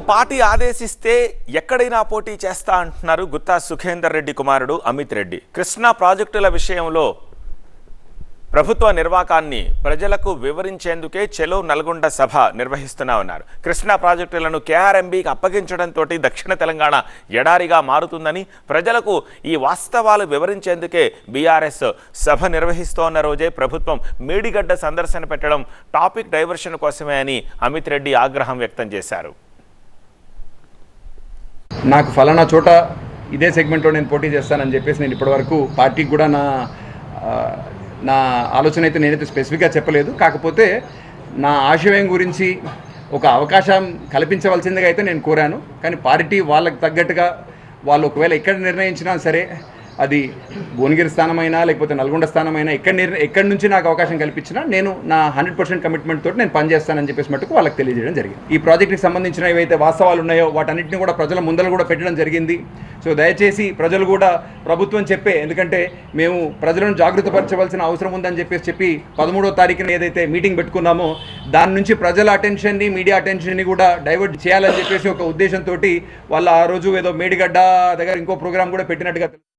Party ఆదేశిస్తే ఎక్కడైనా పోటీ చేస్తా అంటున్నారు గుత్తా సుఖేందర్ రెడ్డి కుమారుడు అమిత్ రెడ్డి. కృష్ణా ప్రాజెక్టుల విషయంలో ప్రభుత్వ నిర్వాకాన్ని ప్రజలకు వివరించేందుకే చెలో నల్గొండ సభ నిర్వహిస్తున్నామన్నారు. కృష్ణా ప్రాజెక్టులను కేఆర్ఎంబీకి అప్పగించడంతో దక్షిణ తెలంగాణ ఎడారిగా మారుతుందని, ప్రజలకు ఈ వాస్తవాలు వివరించేందుకే బీఆర్ఎస్ సభ నిర్వహిస్తోన్న రోజే ప్రభుత్వం మేడిగడ్డ సందర్శన పెట్టడం టాపిక్ డైవర్షన్ కోసమే అని అమిత్ రెడ్డి ఆగ్రహం వ్యక్తం చేశారు. నాకు ఫలానా చోట ఇదే సెగ్మెంట్లో నేను పోటీ చేస్తానని చెప్పేసి నేను ఇప్పటివరకు పార్టీకి కూడా నా ఆలోచన అయితే నేనైతే స్పెసిఫిక్గా చెప్పలేదు. కాకపోతే నా ఆశయం గురించి ఒక అవకాశం కల్పించవలసిందిగా అయితే నేను కోరాను. కానీ పార్టీ వాళ్ళకి తగ్గట్టుగా వాళ్ళు ఒకవేళ ఎక్కడ నిర్ణయించినా సరే, అది భువనగిరి స్థానమైనా లేకపోతే నల్గొండ స్థానమైనా ఎక్కడి నుంచి నాకు అవకాశం కల్పించినా నేను నా 100% కమిట్మెంట్ తోటి నేను పనిచేస్తానని చెప్పేసి మటుకు వాళ్ళకి తెలియజేయడం జరిగింది. ఈ ప్రాజెక్ట్కి సంబంధించిన ఏవైతే వాస్తవాలు ఉన్నాయో వాటన్నిటిని కూడా ప్రజల ముందర కూడా పెట్టడం జరిగింది. సో దయచేసి ప్రజలు కూడా ప్రభుత్వం చెప్పే, ఎందుకంటే మేము ప్రజలను జాగృతపరచవలసిన అవసరం ఉందని చెప్పి 13వ తారీఖున ఏదైతే మీటింగ్ పెట్టుకున్నామో దాని నుంచి ప్రజల అటెన్షన్ని, మీడియా అటెన్షన్ని కూడా డైవర్ట్ చేయాలని చెప్పేసి ఒక ఉద్దేశంతో వాళ్ళు ఆ రోజు ఏదో మేడిగడ్డ దగ్గర ఇంకో ప్రోగ్రామ్ కూడా పెట్టినట్టుగా